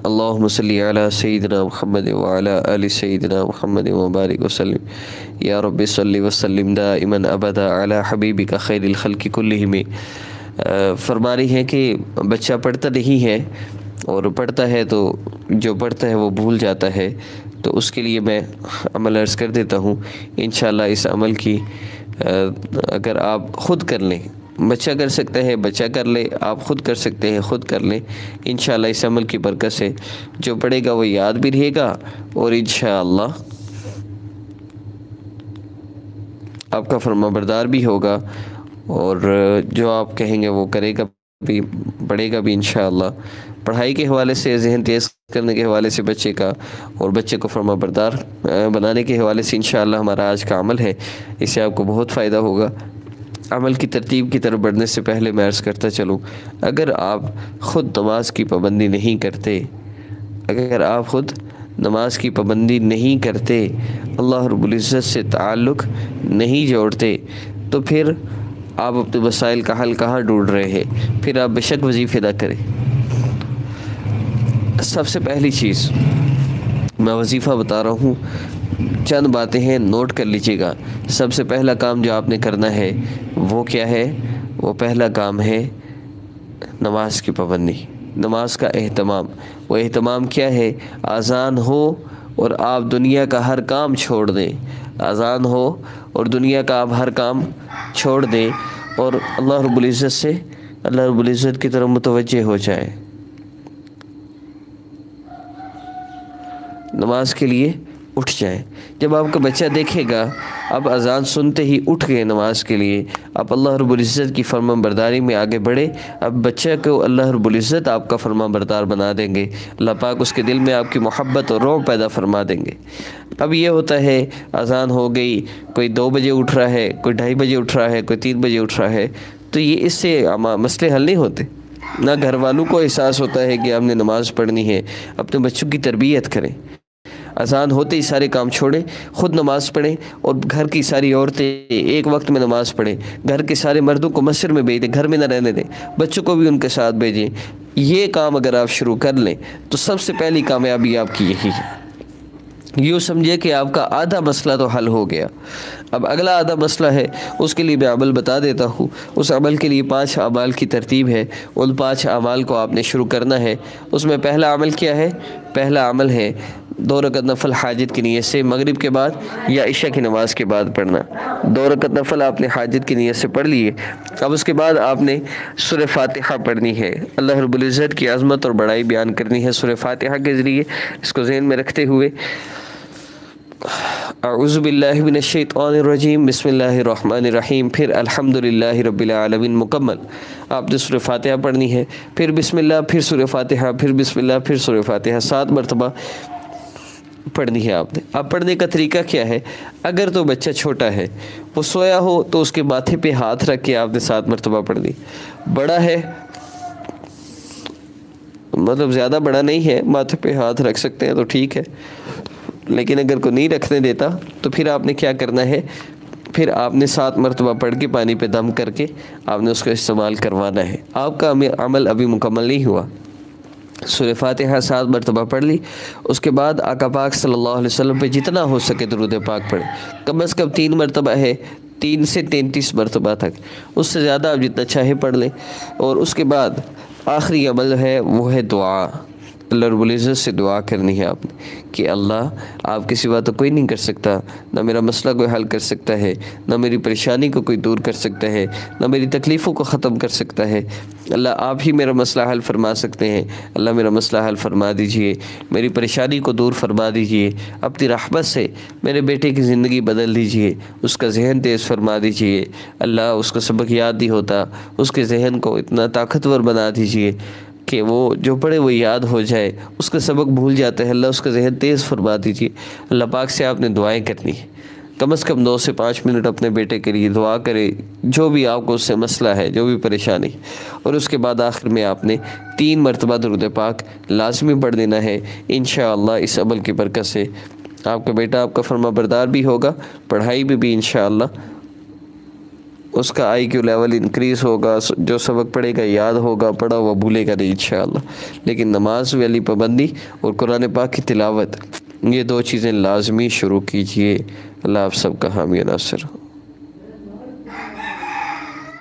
اللہم صلی علی سیدنا محمد وعلی آل سیدنا محمد وبارک وسلم یا رب صلی وسلم دائما ابدا علی حبیبک خیر الخلق کلہم۔ فرما رہی ہیں کہ بچہ پڑھتا نہیں ہے، اور پڑھتا ہے تو جو پڑھتا ہے وہ بھول جاتا ہے، تو اس کے لیے میں عمل عرض کر دیتا ہوں۔ انشاءاللہ اس عمل کی اگر آپ خود کر لیں، بچہ کر سکتا ہے بچہ کر لے، آپ خود کر سکتے ہیں خود کر لیں، انشاءاللہ اس عمل کی برکت سے جو پڑھے گا وہ یاد بھی رہے گا، اور انشاءاللہ آپ کا فرما بردار بھی ہوگا، اور جو آپ کہیں گے وہ کرے گا بھی، پڑھے گا بھی انشاءاللہ۔ پڑھائی کے حوالے سے، ذہن تیز کرنے کے حوالے سے بچے کا، اور بچے کو فرما بردار بنانے کے حوالے سے انشاءاللہ ہمارا آج کا عمل ہے، اس سے آپ کو بہت فائدہ ہوگا۔ عمل کی ترتیب کی طرف بڑھنے سے پہلے میں عرض کرتا چلوں، اگر آپ خود نماز کی پابندی نہیں کرتے، اگر آپ خود نماز کی پابندی نہیں کرتے، اللہ رب العزت سے تعلق نہیں جوڑتے، تو پھر آپ اپنے مسائل کا حل کہاں ڈھونڈ رہے ہیں؟ پھر آپ بے شک وظیفے نہ کریں۔ سب سے پہلی چیز میں وظیفہ بتا رہا ہوں، چند باتیں ہیں، نوٹ کر لیجئے گا۔ سب سے پہلا کام جو آپ نے کرنا ہے وہ کیا ہے؟ وہ پہلا کام ہے نماز کی پابندی، نماز کا اہتمام۔ وہ اہتمام کیا ہے؟ اذان ہو اور آپ دنیا کا ہر کام چھوڑ دیں، اذان ہو اور دنیا کا آپ ہر کام چھوڑ دیں، اور اللہ رب العزت سے، اللہ رب العزت کی طرف متوجہ ہو جائے، نماز کے لیے اٹھ جائیں۔ جب آپ کا بچہ دیکھے گا اب اذان سنتے ہی اٹھ گئے نماز کے لیے، آپ اللہ رب العزت کی فرمان برداری میں آگے بڑھے، اب بچہ کو اللہ رب العزت آپ کا فرمان بردار بنا دیں گے، اللہ پاک اس کے دل میں آپ کی محبت اور رعب پیدا فرما دیں گے۔ اب یہ ہوتا ہے اذان ہو گئی، کوئی 2 بجے اٹھ رہا ہے، کوئی 2:30 بجے اٹھ رہا ہے، کوئی 3 بجے اٹھ رہا ہے، تو یہ اس سے مسئلے حل نہیں ہوتے۔ نہ گھر والوں کو احساس ہوتا ہے کہ ہم نے نماز پڑھنی ہے۔ اپنے بچوں کی تربیت کریں، اذان ہوتے ہی سارے کام چھوڑیں، خود نماز پڑھیں، اور گھر کی ساری عورتیں ایک وقت میں نماز پڑھیں، گھر کے سارے مردوں کو مسجد میں بھیج دیں، گھر میں نہ رہنے دیں، بچوں کو بھی ان کے ساتھ بھیجیں۔ یہ کام اگر آپ شروع کر لیں تو سب سے پہلی کامیابی آپ کی یہی ہے۔ یوں سمجھے کہ آپ کا آدھا مسئلہ تو حل ہو گیا۔ اب اگلا آدھا مسئلہ ہے، اس کے لیے میں عمل بتا دیتا ہوں۔ اس عمل کے لیے 5 اعمال کی ترتیب ہے، ان 5 اعمال کو آپ نے شروع کرنا ہے۔ اس میں پہلا عمل کیا ہے؟ پہلا عمل ہے 2 رکعت نفل حاجت کی نیت سے مغرب کے بعد یا عشاء کی نماز کے بعد پڑھنا۔ 2 رکعت نفل آپ نے حاجت کی نیت سے پڑھ لیے، اب اس کے بعد آپ نے سورہ فاتحہ پڑھنی ہے، اللہ رب العزت کی عظمت اور بڑائی بیان کرنی ہے سورہ فاتحہ کے ذریعے۔ اس کو ذہن میں رکھتے ہوئے اعوذ باللہ من الشیطان الرجیم، بسم اللہ الرحمن الرحیم، پھر الحمدللہ رب العالمین مکمل آپ نے سورہ فاتحہ پڑھنی ہے، پھر بسم اللہ، پھر سورہ فاتحہ، پھر بسم اللہ، پھر سورہ فاتحہ 7 مرتبہ پڑھنی ہے آپ نے۔ اب پڑھنے کا طریقہ کیا ہے؟ اگر تو بچہ چھوٹا ہے، وہ سویا ہو تو اس کے ماتھے پہ ہاتھ رکھ کے آپ نے 7 مرتبہ پڑھنی۔ بڑا ہے، مطلب زیادہ بڑا نہیں ہے، ماتھے پہ ہاتھ رکھ سکتے ہیں تو ٹھیک ہے، لیکن اگر کوئی نہیں رکھنے دیتا تو پھر آپ نے کیا کرنا ہے؟ پھر آپ نے 7 مرتبہ پڑھ کے پانی پہ دم کر کے آپ نے اس کا استعمال کروانا ہے۔ آپ کا عمل ابھی مکمل نہیں ہوا۔ سورہ فاتحہ 7 مرتبہ پڑھ لی، اس کے بعد آقا پاک صلی اللہ علیہ وسلم پہ جتنا ہو سکے درود پاک پڑھیں، کم از کم 3 مرتبہ ہے، 3 سے 33 مرتبہ تک، اس سے زیادہ آپ جتنا چاہے پڑھ لیں۔ اور اس کے بعد آخری عمل ہے وہ ہے دعا۔ اللہ رب العزت سے دعا کرنی ہے آپ نے کہ اللہ آپ کے سوا تو کوئی نہیں کر سکتا، نہ میرا مسئلہ کوئی حل کر سکتا ہے، نہ میری پریشانی کو کوئی دور کر سکتا ہے، نہ میری تکلیفوں کو ختم کر سکتا ہے، اللہ آپ ہی میرا مسئلہ حل فرما سکتے ہیں، اللہ میرا مسئلہ حل فرما دیجئے، میری پریشانی کو دور فرما دیجئے، اپنی رحمت سے میرے بیٹے کی زندگی بدل دیجئے، اس کا ذہن تیز فرما دیجئے، اللہ اس کا سبق یاد نہیں ہوتا، اس کے ذہن کو اتنا طاقتور بنا دیجئے کہ وہ جو پڑھے وہ یاد ہو جائے، اس کا سبق بھول جاتا ہے، اللہ اس کا ذہن تیز فرما دیجئے۔ اللہ پاک سے آپ نے دعائیں کرنی ہے، کم از کم 2 سے 5 منٹ اپنے بیٹے کے لیے دعا کرے، جو بھی آپ کو اس سے مسئلہ ہے، جو بھی پریشانی، اور اس کے بعد آخر میں آپ نے 3 مرتبہ درود پاک لازمی پڑھ دینا ہے۔ انشاءاللہ اس عمل کی برکت سے آپ کا بیٹا آپ کا فرما بردار بھی ہوگا، پڑھائی میں بھی انشاءاللہ اس کا آئی کیو لیول انکریز ہوگا، جو سبق پڑھے گا یاد ہوگا، پڑھا ہوا بھولے گا نہیں انشاءاللہ۔ لیکن نماز والی پابندی اور قرآن پاک کی تلاوت، یہ 2 چیزیں لازمی شروع کیجئے۔ اللہ آپ سب کا حامی و ناصر۔